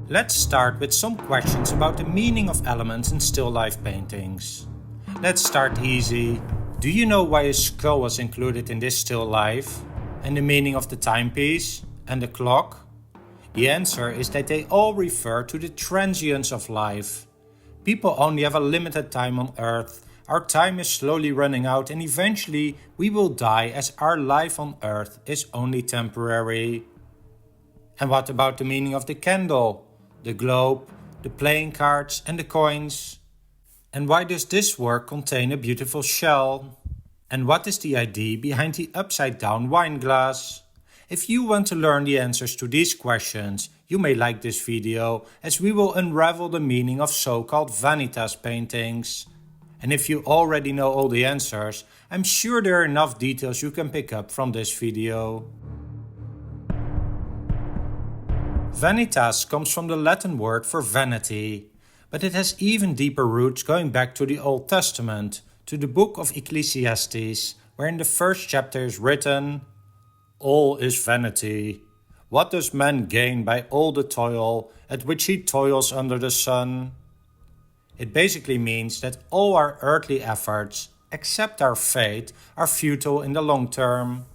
Let's start with some questions about the meaning of elements in still life paintings. Let's start easy. Do you know why a skull was included in this still life? And the meaning of the timepiece? And the clock? The answer is that they all refer to the transience of life. People only have a limited time on Earth. Our time is slowly running out and eventually we will die, as our life on Earth is only temporary. And what about the meaning of the candle, the globe, the playing cards and the coins? And why does this work contain a beautiful shell? And what is the idea behind the upside down wine glass? If you want to learn the answers to these questions, you may like this video, as we will unravel the meaning of so-called Vanitas paintings. And if you already know all the answers, I'm sure there are enough details you can pick up from this video. Vanitas comes from the Latin word for vanity, but it has even deeper roots going back to the Old Testament, to the book of Ecclesiastes, where in the first chapter is written, "All is vanity. What does man gain by all the toil at which he toils under the sun?" It basically means that all our earthly efforts, except our faith, are futile in the long term.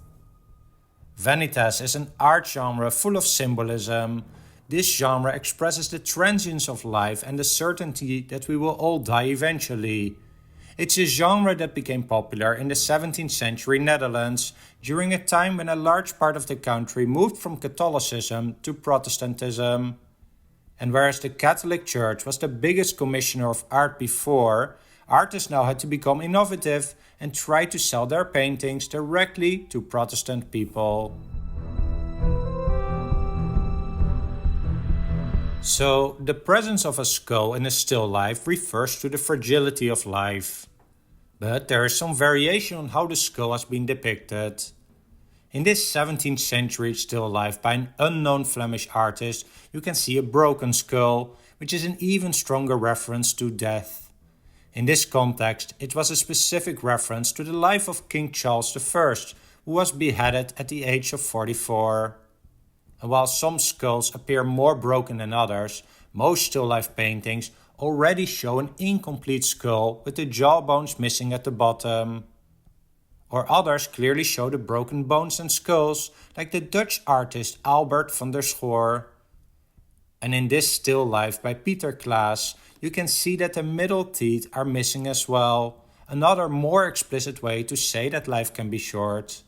Vanitas is an art genre full of symbolism. This genre expresses the transience of life and the certainty that we will all die eventually. It's a genre that became popular in the 17th century Netherlands, during a time when a large part of the country moved from Catholicism to Protestantism. And whereas the Catholic Church was the biggest commissioner of art before, artists now had to become innovative and try to sell their paintings directly to Protestant people. So, the presence of a skull in a still life refers to the fragility of life. But there is some variation on how the skull has been depicted. In this 17th century still life by an unknown Flemish artist, you can see a broken skull, which is an even stronger reference to death. In this context, it was a specific reference to the life of King Charles I, who was beheaded at the age of 44. And while some skulls appear more broken than others, most still life paintings already show an incomplete skull with the jawbones missing at the bottom. Or others clearly show the broken bones and skulls, like the Dutch artist Albert van der Schoor. And in this still life by Peter Klaas, you can see that the middle teeth are missing as well, another more explicit way to say that life can be short.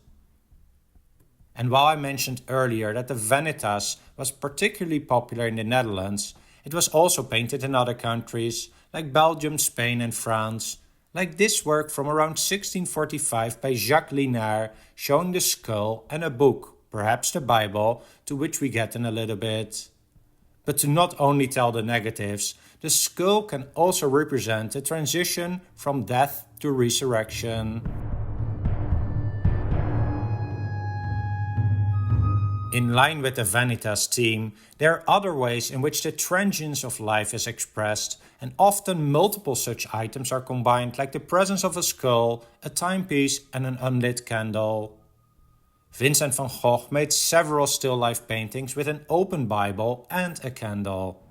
And while I mentioned earlier that the Vanitas was particularly popular in the Netherlands, it was also painted in other countries, like Belgium, Spain and France, like this work from around 1645 by Jacques Linard, showing the skull and a book, perhaps the Bible, to which we get in a little bit. But to not only tell the negatives, the skull can also represent the transition from death to resurrection. In line with the Vanitas theme, there are other ways in which the transience of life is expressed, and often multiple such items are combined, like the presence of a skull, a timepiece and an unlit candle. Vincent van Gogh made several still life paintings with an open Bible and a candle.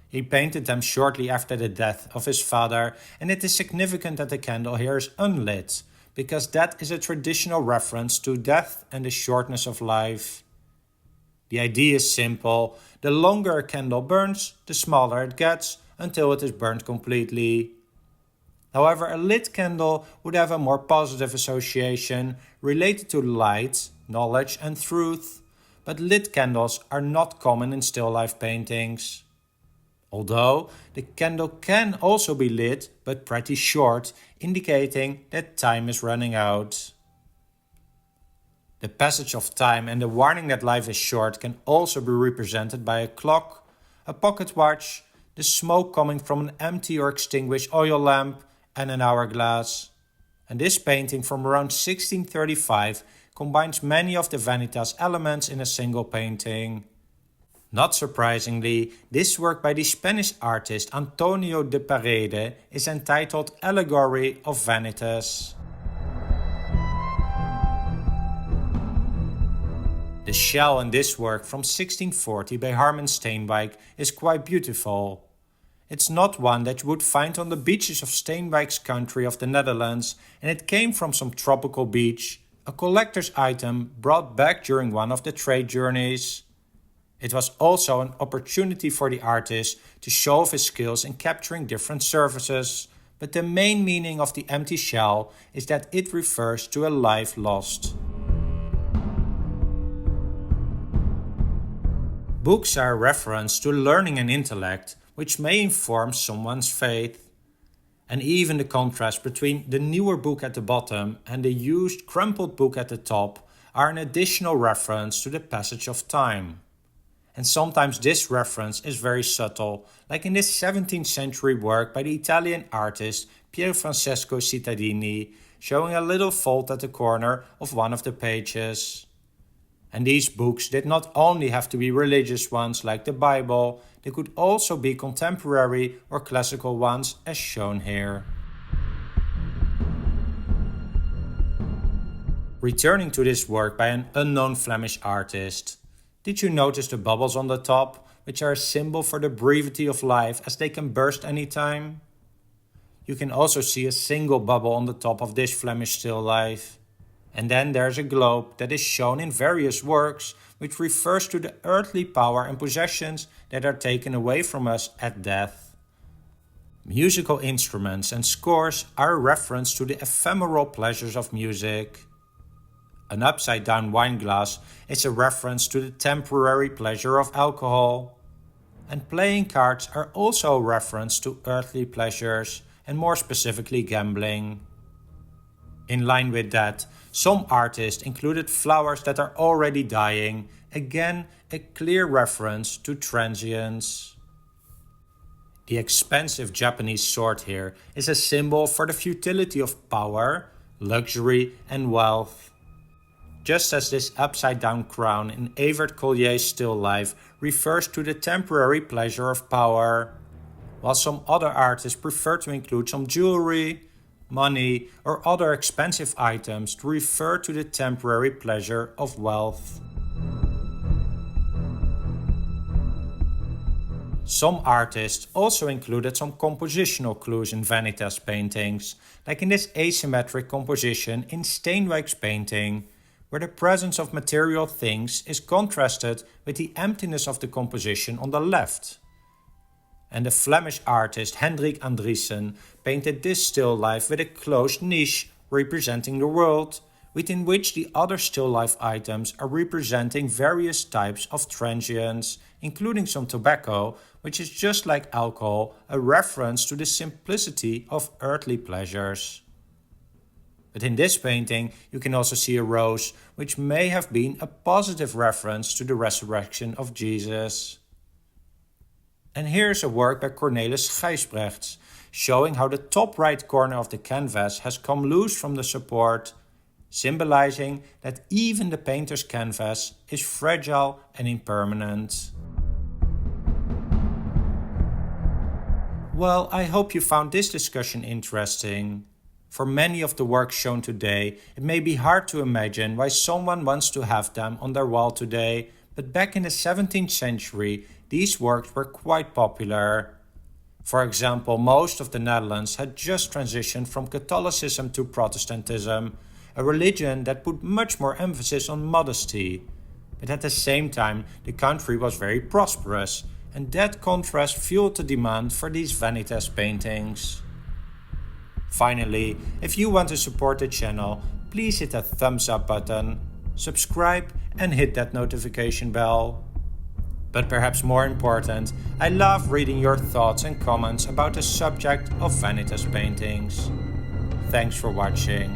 He painted them shortly after the death of his father, and it is significant that the candle here is unlit, because that is a traditional reference to death and the shortness of life. The idea is simple: the longer a candle burns, the smaller it gets, until it is burned completely. However, a lit candle would have a more positive association related to light, knowledge and truth, but lit candles are not common in still life paintings. Although, the candle can also be lit, but pretty short, indicating that time is running out. The passage of time and the warning that life is short can also be represented by a clock, a pocket watch, the smoke coming from an empty or extinguished oil lamp, and an hourglass. And this painting from around 1635 combines many of the Vanitas elements in a single painting. Not surprisingly, this work by the Spanish artist Antonio de Parede is entitled Allegory of Vanitas. The shell in this work from 1640 by Harmen Steenwijk is quite beautiful. It's not one that you would find on the beaches of Steenwijk's country of the Netherlands, and it came from some tropical beach, a collector's item brought back during one of the trade journeys. It was also an opportunity for the artist to show off his skills in capturing different surfaces, but the main meaning of the empty shell is that it refers to a life lost. Books are a reference to learning and intellect, which may inform someone's faith. And even the contrast between the newer book at the bottom and the used crumpled book at the top are an additional reference to the passage of time. And sometimes this reference is very subtle, like in this 17th century work by the Italian artist Pier Francesco Cittadini, showing a little fold at the corner of one of the pages. And these books did not only have to be religious ones like the Bible, they could also be contemporary or classical ones as shown here. Returning to this work by an unknown Flemish artist, did you notice the bubbles on the top, which are a symbol for the brevity of life as they can burst anytime? You can also see a single bubble on the top of this Flemish still life. And then there's a globe that is shown in various works, which refers to the earthly power and possessions that are taken away from us at death. Musical instruments and scores are a reference to the ephemeral pleasures of music. An upside-down wine glass is a reference to the temporary pleasure of alcohol. And playing cards are also a reference to earthly pleasures, and more specifically gambling. In line with that, some artists included flowers that are already dying, again a clear reference to transience. The expensive Japanese sword here is a symbol for the futility of power, luxury and wealth. Just as this upside-down crown in Evert Collier's still life refers to the temporary pleasure of power, while some other artists prefer to include some jewelry, money, or other expensive items to refer to the temporary pleasure of wealth. Some artists also included some compositional clues in Vanitas paintings, like in this asymmetric composition in Steenwijk's painting, where the presence of material things is contrasted with the emptiness of the composition on the left. And the Flemish artist Hendrik Andriessen painted this still life with a closed niche representing the world, within which the other still life items are representing various types of transience, including some tobacco, which is just like alcohol, a reference to the simplicity of earthly pleasures. But in this painting you can also see a rose, which may have been a positive reference to the resurrection of Jesus. And here's a work by Cornelis Gijsbrechts, showing how the top right corner of the canvas has come loose from the support, symbolizing that even the painter's canvas is fragile and impermanent. Well, I hope you found this discussion interesting. For many of the works shown today, it may be hard to imagine why someone wants to have them on their wall today, but back in the 17th century, these works were quite popular. For example, most of the Netherlands had just transitioned from Catholicism to Protestantism, a religion that put much more emphasis on modesty. But at the same time, the country was very prosperous, and that contrast fueled the demand for these Vanitas paintings. Finally, if you want to support the channel, please hit that thumbs up button, subscribe and hit that notification bell. But perhaps more important, I love reading your thoughts and comments about the subject of Vanitas paintings. Thanks for watching.